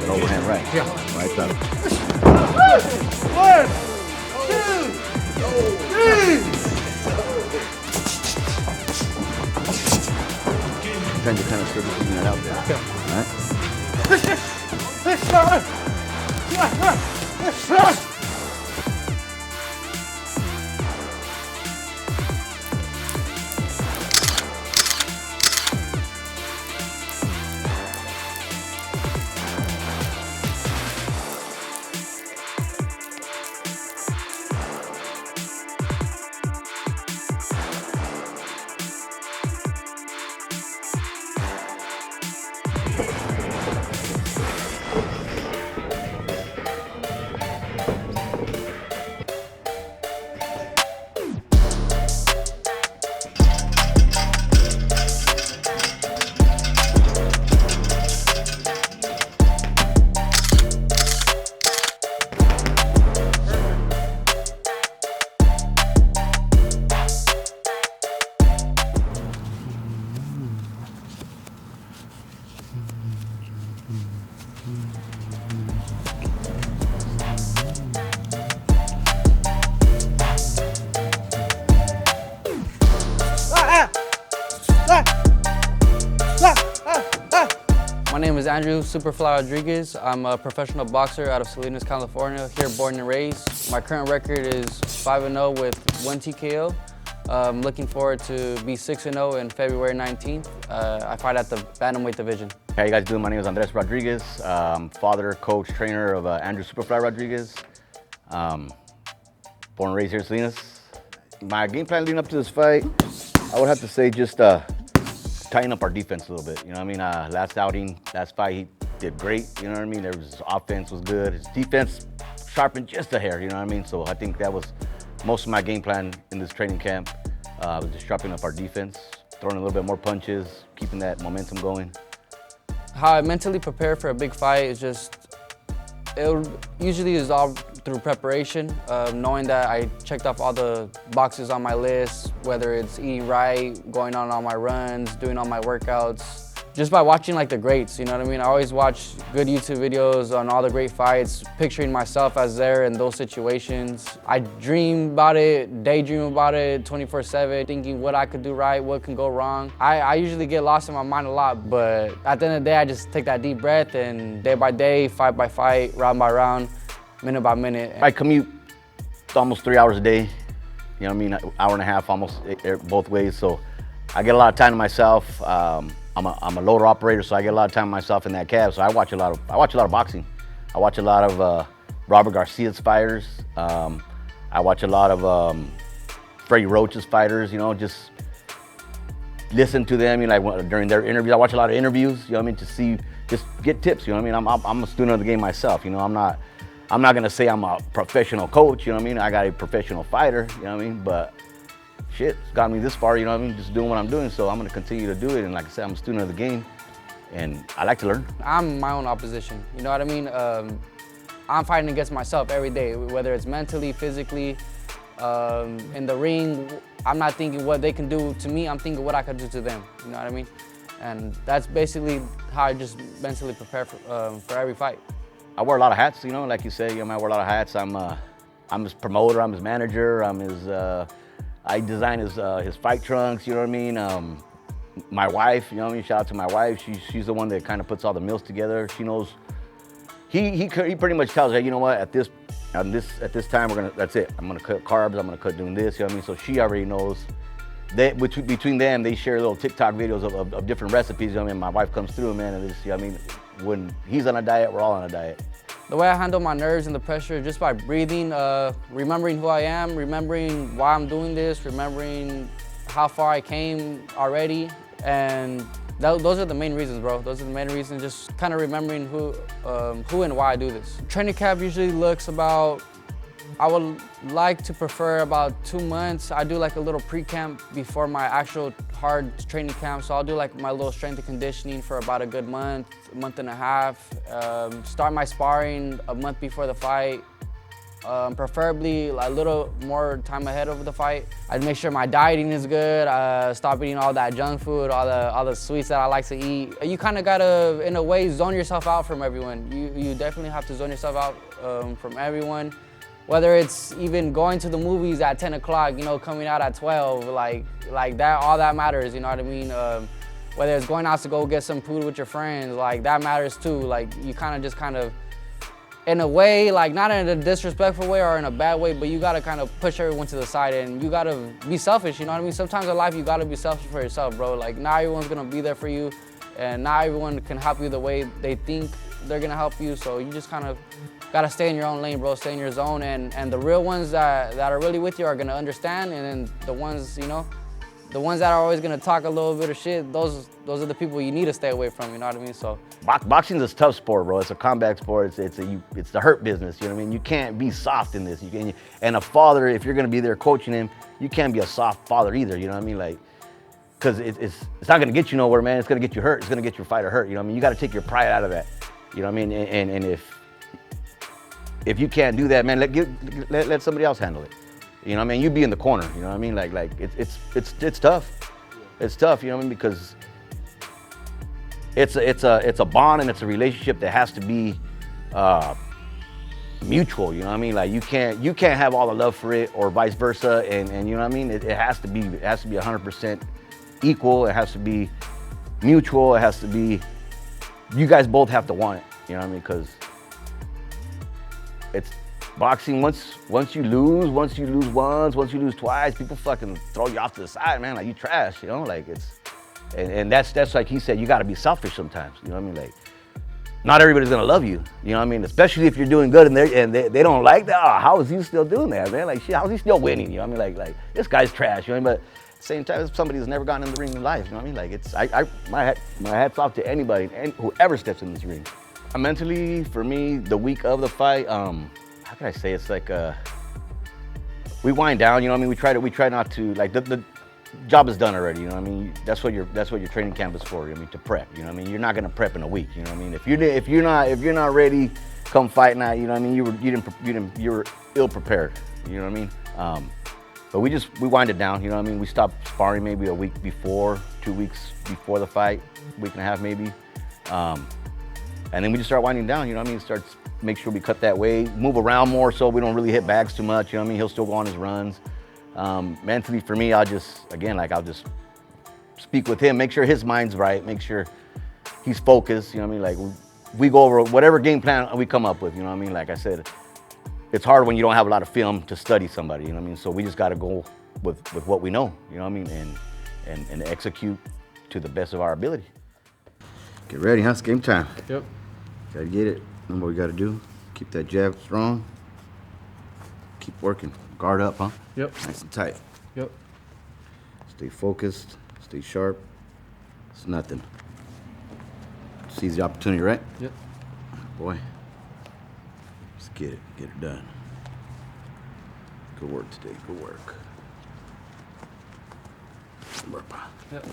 overhand right. Yeah. Right side. 1, 2, 3. Trying to kind of start putting that out there. Yeah. All right? My name is Andrew Superfly Rodriguez. I'm a professional boxer out of Salinas, California, here born and raised. My current record is 5-0 with 1 TKO. I'm looking forward to be 6-0 in February 19th. I fight at the bantamweight division. How you guys doing? My name is Andres Rodriguez. Father, coach, trainer of Andrew Superfly Rodriguez. Born and raised here in Salinas. My game plan leading up to this fight, I would have to say just tighten up our defense a little bit. You know what I mean? Last outing, last fight, he did great. You know what I mean? His offense was good. His defense sharpened just a hair. You know what I mean? So I think that was most of my game plan in this training camp. Was just sharpening up our defense, throwing a little bit more punches, keeping that momentum going. How I mentally prepare for a big fight is just, it usually is all through preparation, knowing that I checked off all the boxes on my list, whether it's eating right, going on all my runs, doing all my workouts. Just by watching like the greats, you know what I mean? I always watch good YouTube videos on all the great fights, picturing myself as there in those situations. I dream about it, daydream about it 24/7, thinking what I could do right, what can go wrong. I usually get lost in my mind a lot, but at the end of the day, I just take that deep breath and day by day, fight by fight, round by round, minute by minute. I commute almost 3 hours a day. You know what I mean? Hour and a half almost both ways. So I get a lot of time to myself. I'm a loader operator, so I get a lot of time to myself in that cab. So I watch a lot of boxing. I watch a lot of Robert Garcia's fighters. I watch a lot of Freddie Roach's fighters. You know, just listen to them. You know, like during their interviews, I watch a lot of interviews. You know what I mean? To see, just get tips. You know what I mean? I'm a student of the game myself. You know, I'm not gonna say I'm a professional coach. You know what I mean? I got a professional fighter. You know what I mean? But shit, it's got me this far, you know what I mean? Just doing what I'm doing, so I'm gonna continue to do it. And like I said, I'm a student of the game, and I like to learn. I'm my own opposition, you know what I mean? I'm fighting against myself every day, whether it's mentally, physically, in the ring. I'm not thinking what they can do to me, I'm thinking what I could do to them, you know what I mean? And that's basically how I just mentally prepare for every fight. I wear a lot of hats, you know, like you say, I wear a lot of hats. I'm his promoter, I'm his manager, I design his fight trunks, you know what I mean? My wife, you know what I mean? Shout out to my wife. She's the one that kind of puts all the meals together. She knows. He pretty much tells her, you know what? At this time that's it. I'm gonna cut carbs. I'm gonna cut doing this. You know what I mean? So she already knows. Between them, they share little TikTok videos of different recipes. You know what I mean? My wife comes through, man, and it's, you know what I mean? When he's on a diet, we're all on a diet. The way I handle my nerves and the pressure, just by breathing, remembering who I am, remembering why I'm doing this, remembering how far I came already, and those are the main reasons, bro. Those are the main reasons, just kind of remembering who and why I do this. Training camp usually looks about, I would like to prefer about 2 months. I do like a little pre-camp before my actual hard training camp. So I'll do like my little strength and conditioning for about a good month and a half. Start my sparring a month before the fight. preferably a little more time ahead of the fight. I'd make sure my dieting is good, stop eating all that junk food, all the sweets that I like to eat. You kind of gotta, in a way, zone yourself out from everyone. You definitely have to zone yourself out from everyone. Whether it's even going to the movies at 10 o'clock, you know, coming out at 12, like that, all that matters, you know what I mean? Whether it's going out to go get some food with your friends, like that matters too. Like you kind of, in a way, like not in a disrespectful way or in a bad way, but you gotta kind of push everyone to the side and you gotta be selfish, you know what I mean? Sometimes in life you gotta be selfish for yourself, bro. Like not everyone's gonna be there for you and not everyone can help you the way they think they're gonna help you. So you just kind of gotta stay in your own lane, bro, stay in your zone, and the real ones that are really with you are gonna understand, and then the ones, you know, the ones that are always gonna talk a little bit of shit, those are the people you need to stay away from, you know what I mean? So boxing is a tough sport, bro. It's a combat sport. It's the hurt business, you know what I mean? You can't be soft in this. And a father, if you're gonna be there coaching him, you can't be a soft father either, you know what I mean? Like, cause it's not gonna get you nowhere, man. It's gonna get you hurt. It's gonna get your fighter hurt, you know what I mean? You gotta take your pride out of that, you know what I mean? And if you can't do that, man, let somebody else handle it. You know what I mean? You be in the corner, you know what I mean? Like it's tough. It's tough, you know what I mean? Because it's a bond and it's a relationship that has to be mutual, you know what I mean? Like you can't have all the love for it or vice versa, and you know what I mean? It has to be 100% equal. It has to be mutual. It has to be, you guys both have to want it, you know what I mean? Because it's boxing. Once you lose once, once you lose twice, people fucking throw you off to the side, man. Like you trash, you know. Like it's, and that's like he said, you got to be selfish sometimes. You know what I mean? Like, not everybody's gonna love you. You know what I mean? Especially if you're doing good and they don't like that. Oh, how is he still doing that, man? Like shit, how is he still winning? You know what I mean? Like this guy's trash. You know what I mean? But at the same time, it's somebody who's never gotten in the ring in life. You know what I mean? Like it's my hat's off to anybody and whoever steps in this ring. Mentally, for me, the week of the fight, how can I say? It's like we wind down. You know what I mean? We try not to, like, the job is done already. You know what I mean? That's what your training camp is for. I mean, to prep. You know what I mean? You're not gonna prep in a week. You know what I mean? If you're not ready, come fight night. You know what I mean? You were ill prepared. You know what I mean? But we wind it down. You know what I mean? We stop sparring maybe a week before, 2 weeks before the fight, week and a half maybe. And then we just start winding down, you know what I mean? Make sure we cut that weight, move around more so we don't really hit bags too much, you know what I mean? He'll still go on his runs. Mentally for me, I'll just speak with him, make sure his mind's right, make sure he's focused, you know what I mean? Like we go over whatever game plan we come up with, you know what I mean? Like I said, it's hard when you don't have a lot of film to study somebody, you know what I mean? So we just gotta go with what we know, you know what I mean? And execute to the best of our ability. Get ready, huh? It's game time. Yep. Gotta get it. Know what we gotta do. Keep that jab strong. Keep working. Guard up, huh? Yep. Nice and tight. Yep. Stay focused. Stay sharp. It's nothing. Seize the opportunity, right? Yep. Boy. Let's get it. Get it done. Good work today. Good work. Good work, pal. Yep.